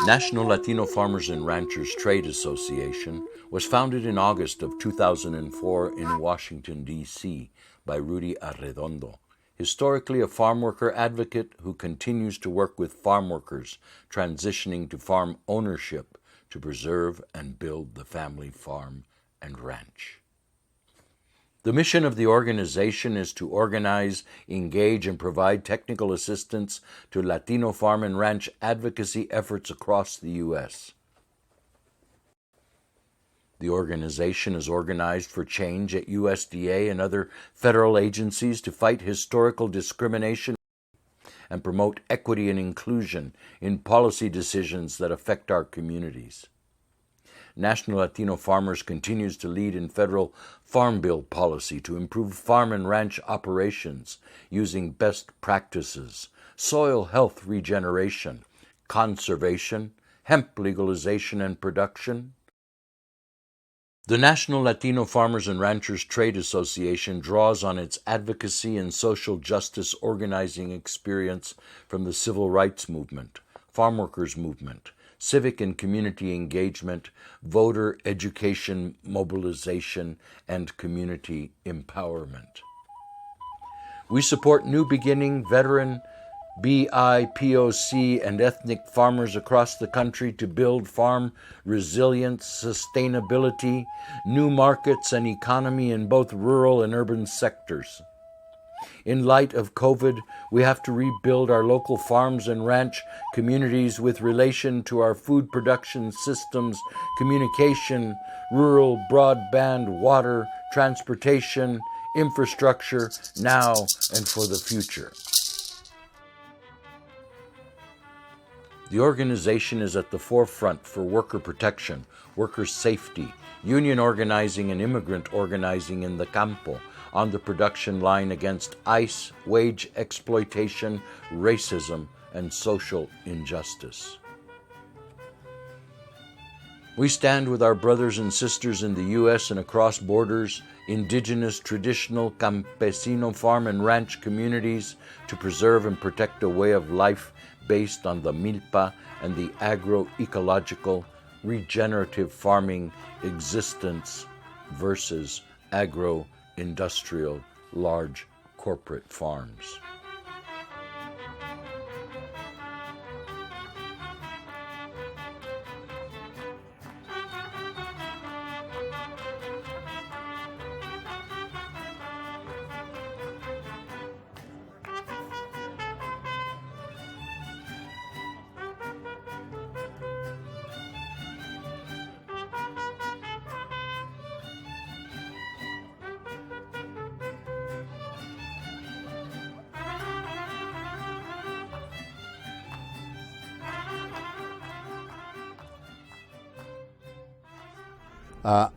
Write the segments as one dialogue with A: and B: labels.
A: National Latino Farmers and Ranchers Trade Association was founded in August of 2004 in Washington, D.C. by Rudy Arredondo, historically a farm worker advocate who continues to work with farm workers transitioning to farm ownership to preserve and build the family farm and ranch. The mission of the organization is to organize, engage, and provide technical assistance to Latino farm and ranch advocacy efforts across the U.S. The organization is organized for change at USDA and other federal agencies to fight historical discrimination and promote equity and inclusion in policy decisions that affect our communities. National Latino Farmers continues to lead in federal Farm Bill policy to improve farm and ranch operations using best practices, soil health regeneration, conservation, hemp legalization and production. The National Latino Farmers and Ranchers Trade Association draws on its advocacy and social justice organizing experience from the civil rights movement, farm workers movement, civic and community engagement, voter education, mobilization, and community empowerment. We support New Beginning, veteran, BIPOC, and ethnic farmers across the country to build farm resilience, sustainability, new markets, and economy in both rural and urban sectors. In light of COVID, we have to rebuild our local farms and ranch communities with relation to our food production systems, communication, rural broadband, water, transportation, infrastructure, now and for the future. The organization is at the forefront for worker protection, worker safety, union organizing, and immigrant organizing in the campo, on the production line against ICE, wage exploitation, racism, and social injustice. We stand with our brothers and sisters in the U.S. and across borders, indigenous, traditional, campesino farm and ranch communities to preserve and protect a way of life based on the milpa and the agroecological, regenerative farming existence versus agro-industrial, large corporate farms.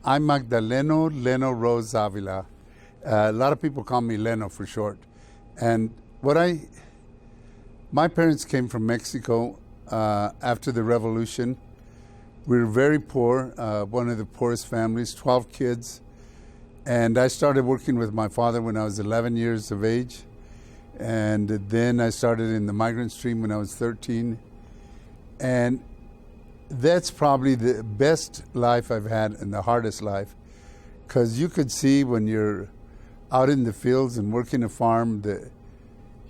B: I'm Magdaleno Leno Rose Avila. A lot of people call me Leno for short. And my parents came from Mexico after the revolution. We were very poor, one of the poorest families, 12 kids. And I started working with my father when I was 11 years of age. And then I started in the migrant stream when I was 13. And that's probably the best life I've had and the hardest life, because you could see when you're out in the fields and working a farm that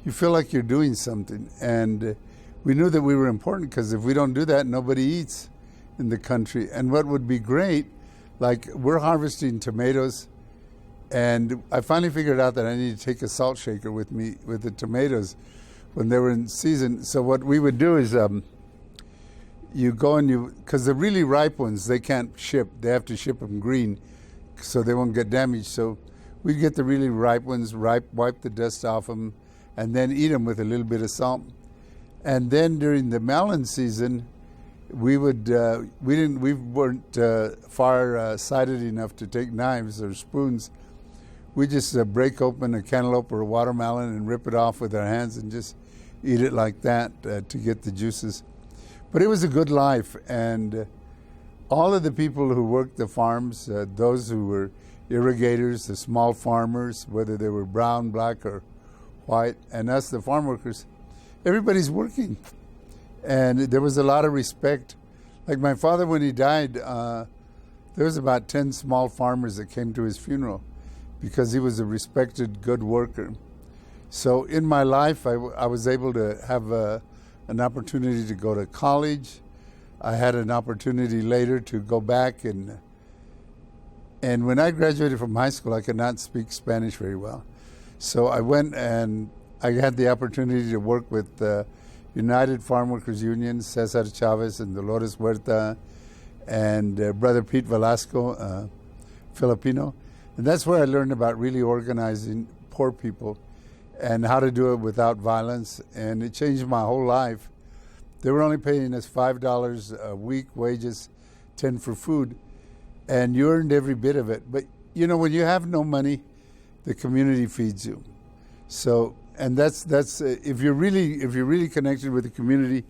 B: you feel like you're doing something. And we knew that we were important, because if we don't do that, nobody eats in the country. And what would be great, like we're harvesting tomatoes, and I finally figured out that I need to take a salt shaker with me with the tomatoes when they were in season. So what we would do is you go and because the really ripe ones, they can't ship. They have to ship them green so they won't get damaged. So we get the really ripe ones, wipe the dust off them, and then eat them with a little bit of salt. And then during the melon season, we weren't far-sighted enough to take knives or spoons. We just break open a cantaloupe or a watermelon and rip it off with our hands and just eat it like that to get the juices. But it was a good life, and all of the people who worked the farms, those who were irrigators, the small farmers, whether they were brown, black, or white, and us, the farm workers, everybody's working. And there was a lot of respect. Like my father, when he died, there was about 10 small farmers that came to his funeral because he was a respected, good worker. So in my life, I was able to have an opportunity to go to college. I had an opportunity later to go back, and when I graduated from high school, I could not speak Spanish very well. So I went and I had the opportunity to work with the United Farm Workers Union, Cesar Chavez and Dolores Huerta, and Brother Pete Velasco, Filipino. And that's where I learned about really organizing poor people and how to do it without violence. And it changed my whole life. They were only paying us $5 a week wages, 10 for food, and you earned every bit of it. But you know, when you have no money, the community feeds you. So, and that's if you're really connected with the community,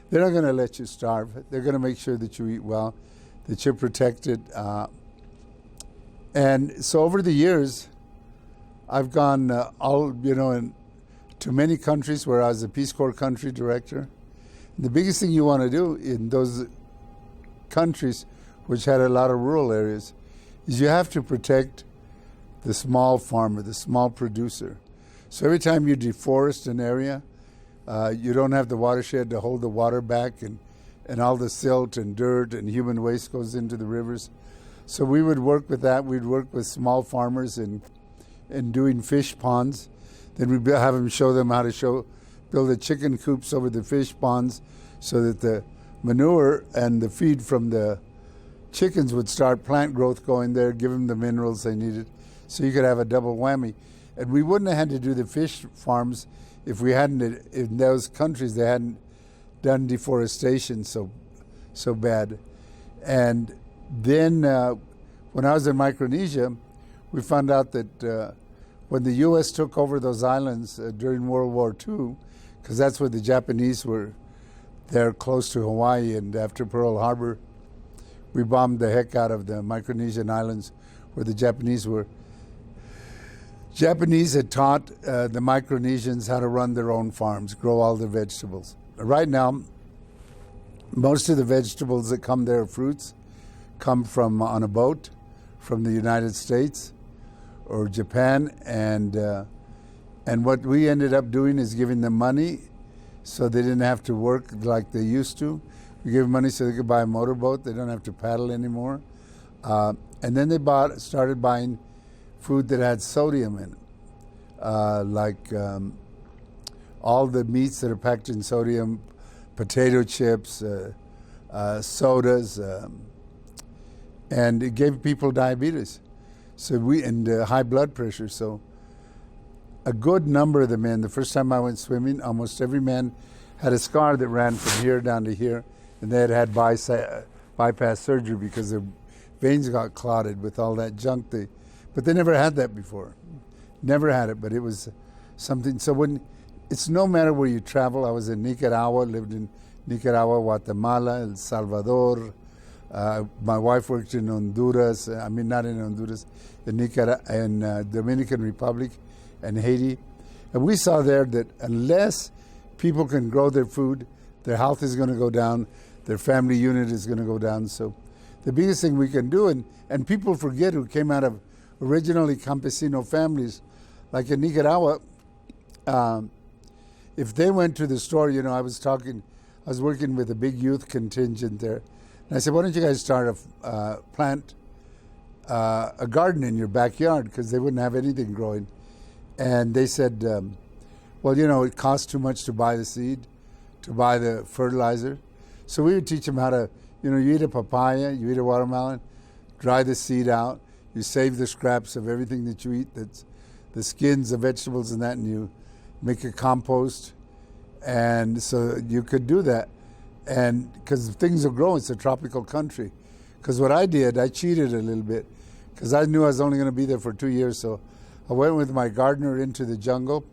B: they're not going to let you starve. They're going to make sure that you eat well, that you're protected. And so over the years, I've gone to many countries where I was a Peace Corps country director. The biggest thing you want to do in those countries, which had a lot of rural areas, is you have to protect the small farmer, the small producer. So every time you deforest an area, you don't have the watershed to hold the water back, and all the silt and dirt and human waste goes into the rivers. So we would work with that. We'd work with small farmers in doing fish ponds. Then we'd have them show them how to build the chicken coops over the fish ponds so that the manure and the feed from the chickens would start plant growth going there, give them the minerals they needed. So you could have a double whammy. And we wouldn't have had to do the fish farms if we hadn't, in those countries, they hadn't done deforestation so bad. And then when I was in Micronesia, we found out that when the U.S. took over those islands during World War II, because that's where the Japanese were there close to Hawaii, and after Pearl Harbor, we bombed the heck out of the Micronesian islands where the Japanese were. Japanese had taught the Micronesians how to run their own farms, grow all their vegetables. Right now, most of the vegetables that come there, fruits, come from on a boat from the United States or Japan, and what we ended up doing is giving them money so they didn't have to work like they used to. We gave them money so they could buy a motorboat. They don't have to paddle anymore. And then they started buying food that had sodium in it, like all the meats that are packed in sodium, potato chips, sodas, and it gave people diabetes. So and high blood pressure. So a good number of the men, the first time I went swimming, almost every man had a scar that ran from here down to here, and they had bypass surgery because their veins got clotted with all that junk. But they never had that before. Never had it, but it was something. So it's no matter where you travel. I was in Nicaragua, lived in Nicaragua, Guatemala, El Salvador. My wife worked in Honduras. I mean, not in Honduras, in Nicaragua, and Dominican Republic, and Haiti. And we saw there that unless people can grow their food, their health is going to go down, their family unit is going to go down. So the biggest thing we can do, and people forget who came out of originally campesino families, like in Nicaragua, if they went to the store, I was working with a big youth contingent there, and I said, why don't you guys start plant a garden in your backyard, because they wouldn't have anything growing. And they said, well, it costs too much to buy the seed, to buy the fertilizer. So we would teach them how to, you eat a papaya, you eat a watermelon, dry the seed out, you save the scraps of everything that you eat, that's the skins, the vegetables and that, and you make a compost. And so you could do that. And because things will grow, it's a tropical country. Because what I did, I cheated a little bit, because I knew I was only going to be there for 2 years. So I went with my gardener into the jungle.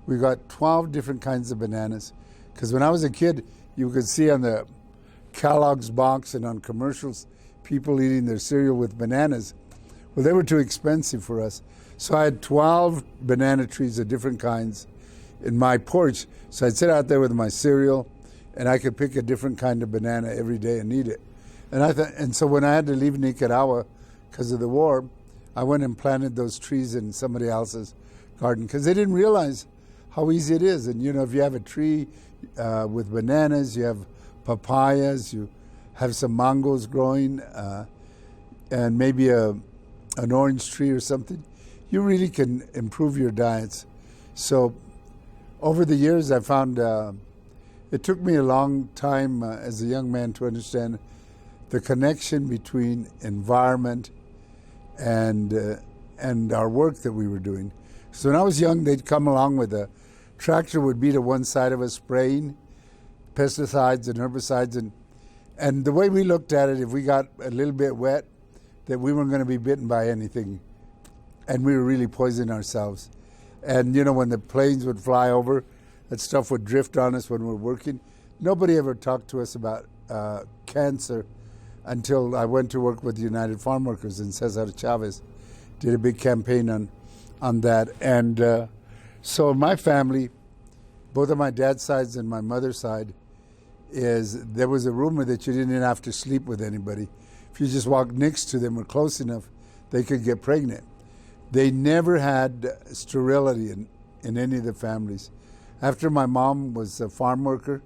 B: We got 12 different kinds of bananas. Because when I was a kid, you could see on the Kellogg's box and on commercials, people eating their cereal with bananas. Well, they were too expensive for us. So I had 12 banana trees of different kinds in my porch. So I'd sit out there with my cereal and I could pick a different kind of banana every day and eat it. And so when I had to leave Nicaragua because of the war, I went and planted those trees in somebody else's garden because they didn't realize how easy it is. And if you have a tree with bananas, you have papayas, you have some mangoes growing, and maybe an orange tree or something, you really can improve your diets. So over the years, I found it took me a long time as a young man to understand the connection between environment and our work that we were doing. So when I was young, they'd come along with a tractor would be to one side of us spraying pesticides and herbicides, and the way we looked at it, if we got a little bit wet, that we weren't going to be bitten by anything, and we were really poisoning ourselves. And when the planes would fly over, that stuff would drift on us when we were working. Nobody ever talked to us about cancer until I went to work with the United Farm Workers, and Cesar Chavez did a big campaign on that. And so in my family, both of my dad's sides and my mother's side, there was a rumor that you didn't even have to sleep with anybody. If you just walked next to them or close enough, they could get pregnant. They never had sterility in any of the families. After my mom was a farm worker,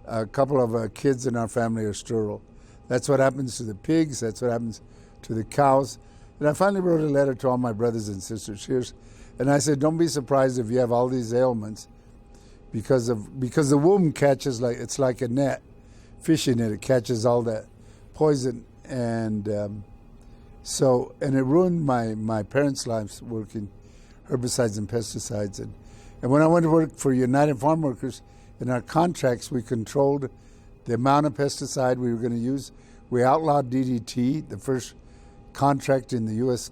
B: a couple of kids in our family are sterile. That's what happens to the pigs. That's what happens to the cows. And I finally wrote a letter to all my brothers and sisters here, and I said, don't be surprised if you have all these ailments because the womb catches it's like a net, fishing net. It catches all that poison, and it ruined my parents' lives working herbicides and pesticides. And when I went to work for United Farm Workers, in our contracts we controlled the amount of pesticide we were going to use. We outlawed DDT, the first contract in the U.S.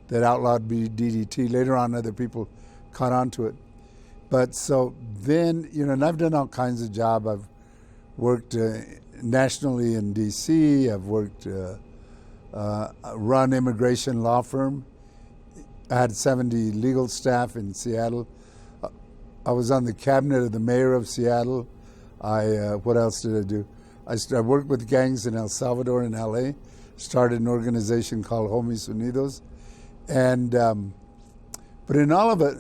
B: that outlawed DDT. Later on, other people caught on to it. But so then, and I've done all kinds of jobs. I've worked nationally in D.C. I've worked, run immigration law firm. I had 70 legal staff in Seattle. I was on the cabinet of the mayor of Seattle. What else did I do? I worked with gangs in El Salvador and L.A., started an organization called Homies Unidos. And, but in all of it,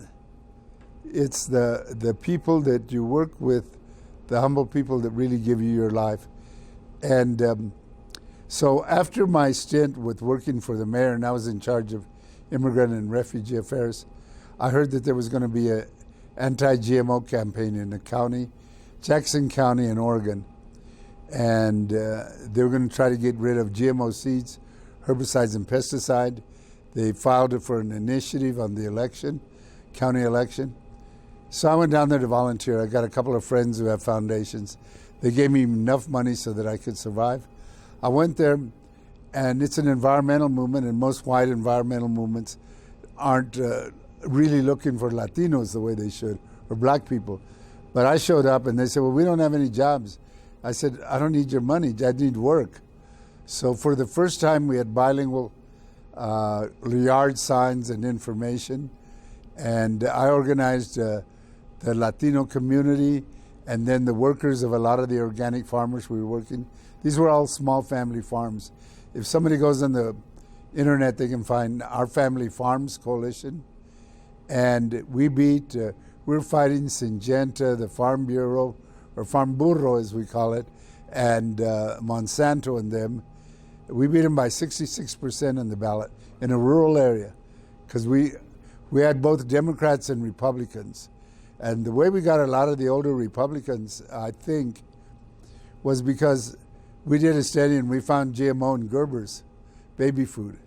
B: it's the people that you work with, the humble people that really give you your life. And so after my stint with working for the mayor, and I was in charge of immigrant and refugee affairs, I heard that there was going to be an anti-GMO campaign in the county, Jackson County in Oregon. And they were going to try to get rid of GMO seeds, herbicides, and pesticide. They filed it for an initiative on the election, county election. So I went down there to volunteer. I got a couple of friends who have foundations. They gave me enough money so that I could survive. I went there, and it's an environmental movement, and most white environmental movements aren't really looking for Latinos the way they should, or black people. But I showed up, and they said, well, we don't have any jobs. I said, I don't need your money. I need work. So for the first time, we had bilingual yard signs and information. And I organized the Latino community and then the workers of a lot of the organic farmers we were working. These were all small family farms. If somebody goes on the internet, they can find Our Family Farms Coalition. And we're fighting Syngenta, the Farm Bureau, or Farm Burro as we call it, and Monsanto and them. We beat them by 66% on the ballot in a rural area because we had both Democrats and Republicans. And the way we got a lot of the older Republicans, I think, was because we did a study and we found GMO in Gerber's baby food.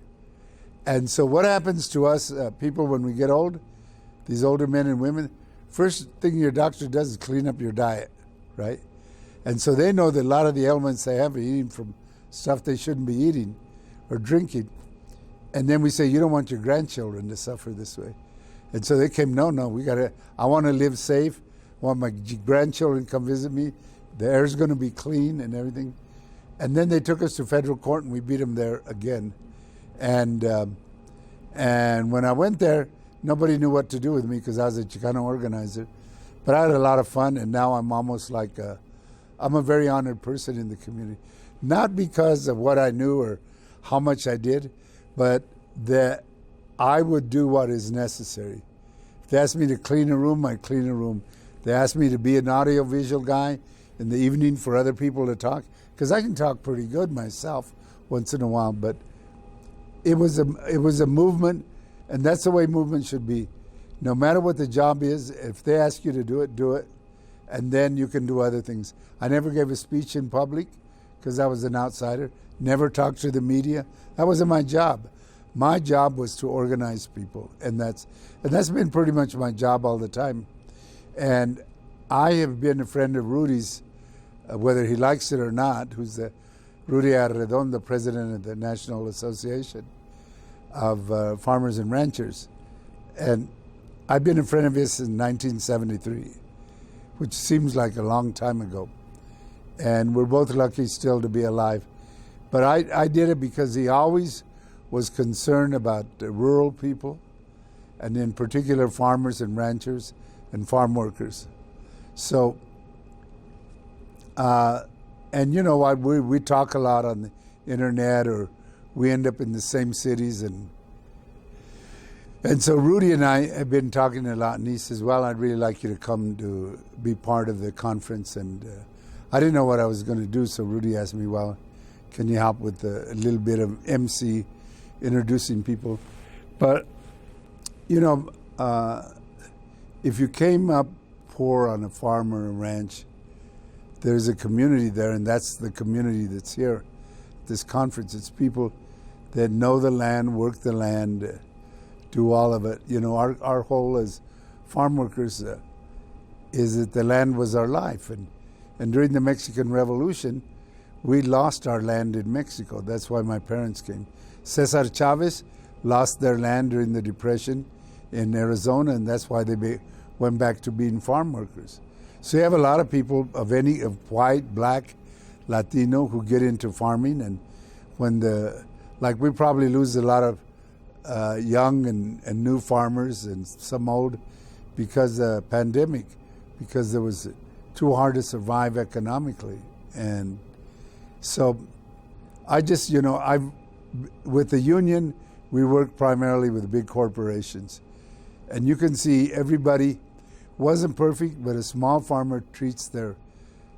B: And so what happens to us people when we get old, these older men and women, first thing your doctor does is clean up your diet, right? And so they know that a lot of the ailments they have are eating from stuff they shouldn't be eating or drinking. And then we say, you don't want your grandchildren to suffer this way. And so they came, no, I want to live safe. I want my grandchildren to come visit me. The air's going to be clean and everything. And then they took us to federal court and we beat them there again. And when I went there, nobody knew what to do with me because I was a Chicano organizer. But I had a lot of fun, and now I'm almost like I'm a very honored person in the community. Not because of what I knew or how much I did, but that I would do what is necessary. If they asked me to clean a room, I'd clean a room. They asked me to be an audiovisual guy in the evening for other people to talk, because I can talk pretty good myself once in a while, but it was a movement, and that's the way movement should be. No matter what the job is, if they ask you to do it, and then you can do other things. I never gave a speech in public because I was an outsider. Never talked to the media. That wasn't my job. My job was to organize people, and that's been pretty much my job all the time. And I have been a friend of Rudy's, whether he likes it or not, who's Rudy Arredon, the president of the National Association of Farmers and Ranchers. And I've been a friend of his since 1973, which seems like a long time ago. And we're both lucky still to be alive. But I did it because he always was concerned about the rural people, and in particular farmers and ranchers and farm workers. So, and you know what, we talk a lot on the internet, or we end up in the same cities, and so Rudy and I have been talking a lot, and he says, well, I'd really like you to come to be part of the conference. And I didn't know what I was going to do, so Rudy asked me, well, can you help with a little bit of MC, introducing people? But, you know, if you came up poor on a farm or a ranch, there's a community there, and that's the community that's here, this conference. It's people that know the land, work the land, do all of it. You know, our whole as farm workers is that the land was our life. And during the Mexican Revolution, we lost our land in Mexico. That's why my parents came. Cesar Chavez lost their land during the Depression in Arizona, and that's why they went back to being farm workers. So you have a lot of people of white, black, Latino who get into farming, and when we probably lose a lot of young and new farmers and some old because of the pandemic, because it was too hard to survive economically. And so I just, you know, with the union, we work primarily with big corporations. And you can see everybody wasn't perfect, but a small farmer treats their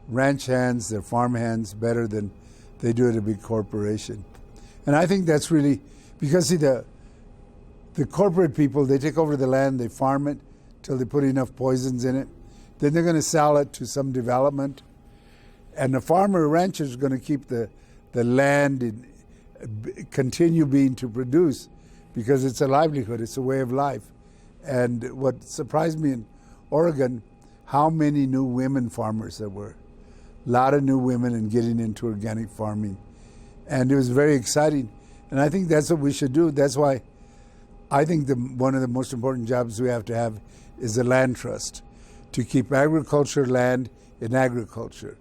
B: ranch hands, their farm hands better than they do at a big corporation. And I think that's really, because see, the corporate people, they take over the land, they farm it till they put enough poisons in it. Then they're going to sell it to some development. And the farmer or rancher is going to keep the land and continue being to produce, because it's a livelihood, it's a way of life. And what surprised me in Oregon, how many new women farmers there were. A lot of new women and getting into organic farming. And it was very exciting. And I think that's what we should do. That's why I think one of the most important jobs we have to have is a land trust, to keep agriculture land in agriculture.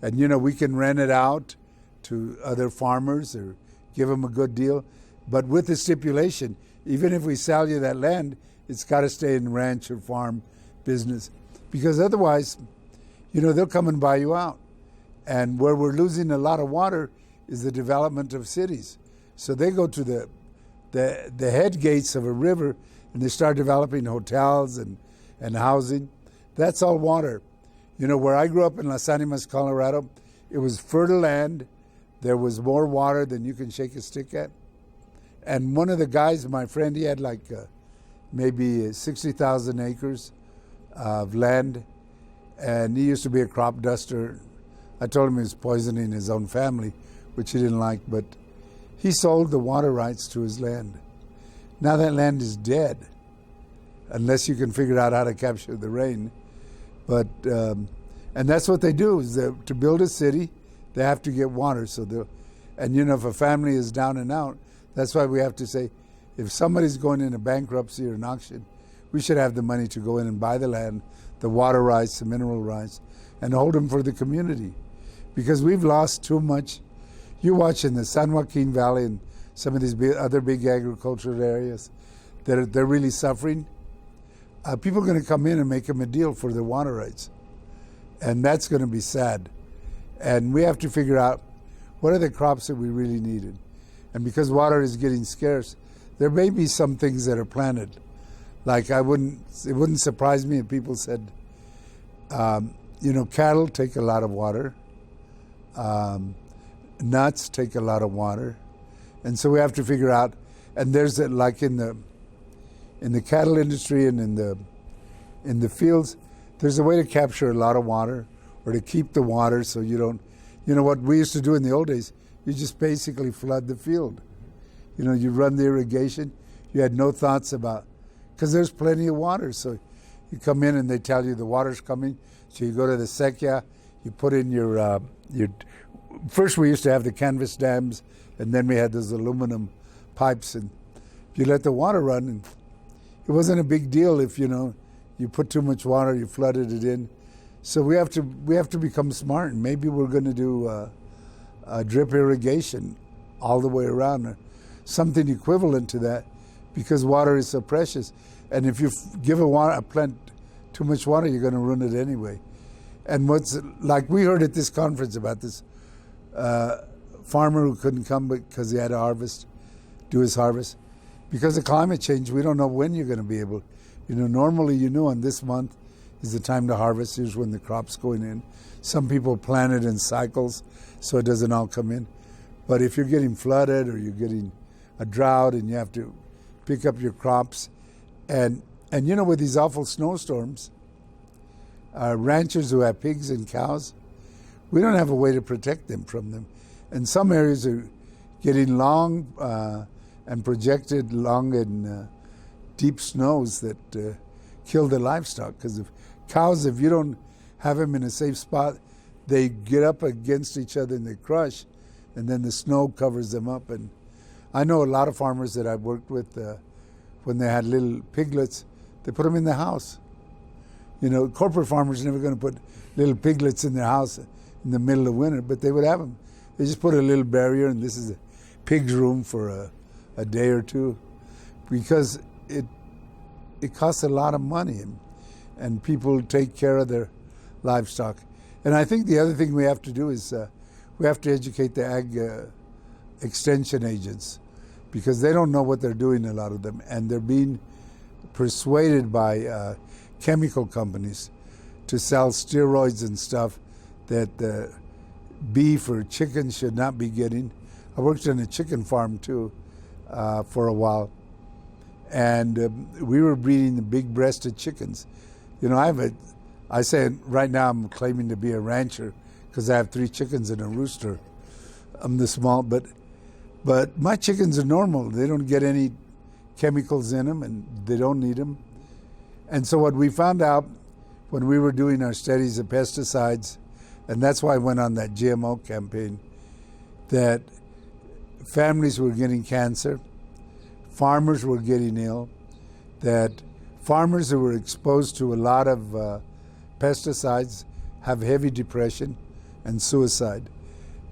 B: And, you know, we can rent it out to other farmers or give them a good deal. But with the stipulation, even if we sell you that land, it's got to stay in ranch or farm business. Because otherwise, you know, they'll come and buy you out. And where we're losing a lot of water is the development of cities. So they go to the head gates of a river and they start developing hotels and housing. That's all water. You know, where I grew up in Las Animas, Colorado, it was fertile land. There was more water than you can shake a stick at. And one of the guys, my friend, he had like maybe 60,000 acres of land, and he used to be a crop duster. I told him he was poisoning his own family, which he didn't like, but he sold the water rights to his land. Now that land is dead, unless you can figure out how to capture the rain. But and that's what they do, is to build a city, they have to get water. And you know, if a family is down and out, that's why we have to say, if somebody's going into bankruptcy or an auction, we should have the money to go in and buy the land, the water rights, the mineral rights, and hold them for the community. Because we've lost too much. You watch in the San Joaquin Valley and some of these other big agricultural areas, they're really suffering. people are going to come in and make them a deal for their water rights. And that's going to be sad. And we have to figure out what are the crops that we really needed. And because water is getting scarce, there may be some things that are planted. Like it wouldn't surprise me if people said, cattle take a lot of water. Nuts take a lot of water. And so we have to figure out, and there's like in the cattle industry and in the fields, there's a way to capture a lot of water or to keep the water so you don't, what we used to do in the old days, you just basically flood the field. You run the irrigation, you had no thoughts about, because there's plenty of water. So you come in and they tell you the water's coming. So you go to the sequía, you put in your first we used to have the canvas dams, and then we had those aluminum pipes, and you let the water run, and it wasn't a big deal if you put too much water, you flooded it in. So we have to become smart, and maybe we're going to do drip irrigation all the way around, or something equivalent to that, because water is so precious. And if you give a plant too much water, you're going to ruin it anyway. And like we heard at this conference about this farmer who couldn't come because he had to do his harvest. Because of climate change, we don't know when you're going to be able. Normally on this month is the time to harvest. Here's when the crop's going in. Some people plant it in cycles so it doesn't all come in. But if you're getting flooded or you're getting a drought and you have to pick up your crops, and with these awful snowstorms, ranchers who have pigs and cows, we don't have a way to protect them from them. And some areas are getting long and projected long and deep snows that kill the livestock. Because cows, if you don't have them in a safe spot, they get up against each other and they crush, and then the snow covers them up. And I know a lot of farmers that I've worked with, when they had little piglets, they put them in the house. Corporate farmers are never going to put little piglets in their house in the middle of winter, but they would have them. They just put a little barrier, and this is a pig's room for a day or two, because it costs a lot of money, and people take care of their livestock. And I think the other thing we have to do is we have to educate the ag extension agents, because they don't know what they're doing, a lot of them, and they're being persuaded by chemical companies to sell steroids and stuff that beef or chicken should not be getting. I worked on a chicken farm too for a while, and we were breeding the big-breasted chickens. I say right now I'm claiming to be a rancher because I have 3 chickens and a rooster. I'm the small, but my chickens are normal. They don't get any chemicals in them, and they don't need them. And so what we found out when we were doing our studies of pesticides, and that's why I went on that GMO campaign, that families were getting cancer, farmers were getting ill, that farmers who were exposed to a lot of pesticides have heavy depression and suicide.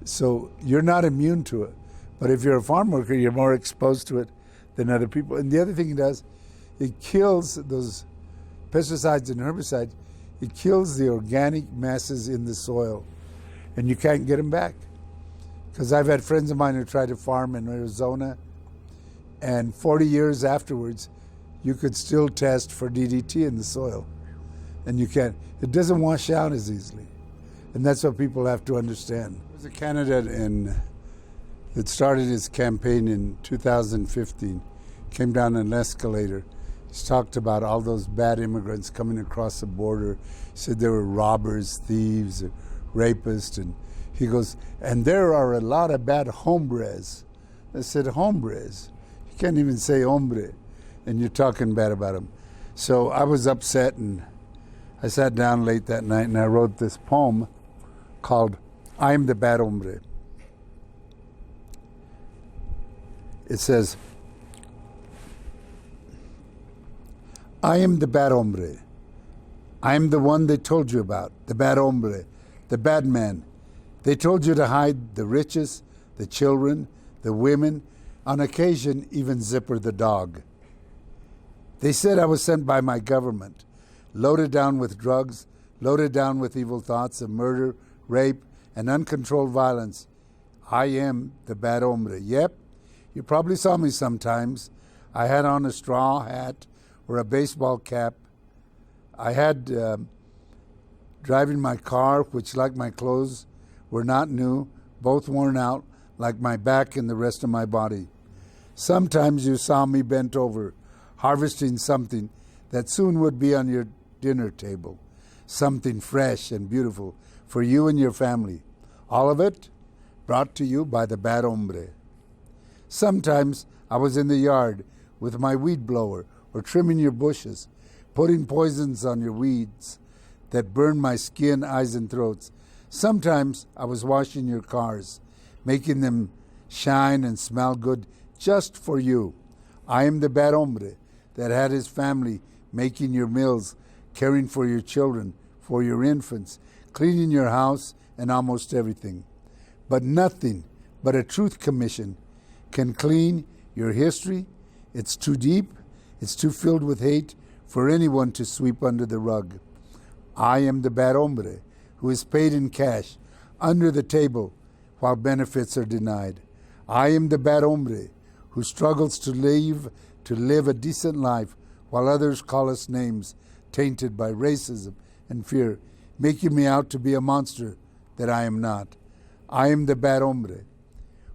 B: So you're not immune to it. But if you're a farm worker, you're more exposed to it than other people. And the other thing it does, it kills those pesticides and herbicides. It kills the organic masses in the soil, and you can't get them back. Because I've had friends of mine who tried to farm in Arizona, and 40 years afterwards, you could still test for DDT in the soil. And you can't. It doesn't wash out as easily. And that's what people have to understand. There's a candidate that started his campaign in 2015, came down an escalator. He's talked about all those bad immigrants coming across the border. He said there were robbers, thieves, rapists, and he goes, and there are a lot of bad hombres. I said, hombres? You can't even say hombre, and you're talking bad about them. So I was upset, and I sat down late that night, and I wrote this poem called I'm the Bad Hombre. It says, I am the bad hombre. I am the one they told you about, the bad hombre, the bad man. They told you to hide the riches, the children, the women, on occasion even Zipper the dog. They said I was sent by my government, loaded down with drugs, loaded down with evil thoughts of murder, rape, and uncontrolled violence. I am the bad hombre. Yep, you probably saw me sometimes. I had on a straw hat or a baseball cap. I had driving my car, which, like my clothes, were not new, both worn out, like my back and the rest of my body. Sometimes you saw me bent over, harvesting something that soon would be on your dinner table, something fresh and beautiful for you and your family. All of it brought to you by the bad hombre. Sometimes I was in the yard with my weed blower or trimming your bushes, putting poisons on your weeds that burn my skin, eyes, and throats. Sometimes I was washing your cars, making them shine and smell good just for you. I am the bad hombre that had his family making your meals, caring for your children, for your infants, cleaning your house, and almost everything. But nothing but a truth commission can clean your history. It's too deep, it's too filled with hate for anyone to sweep under the rug. I am the bad hombre who is paid in cash under the table while benefits are denied. I am the bad hombre who struggles to live a decent life while others call us names tainted by racism and fear, making me out to be a monster that I am not. I am the bad hombre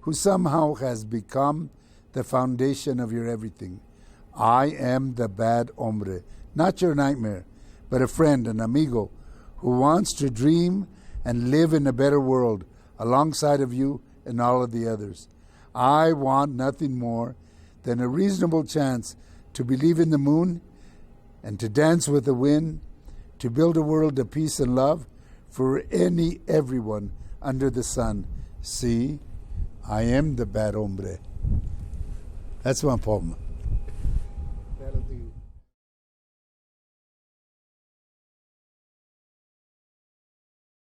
B: who somehow has become the foundation of your everything. I am the bad hombre, not your nightmare, but a friend, an amigo, who wants to dream and live in a better world alongside of you and all of the others. I want nothing more than a reasonable chance to believe in the moon and to dance with the wind, to build a world of peace and love for everyone under the sun. See, I am the bad hombre. That's my poem.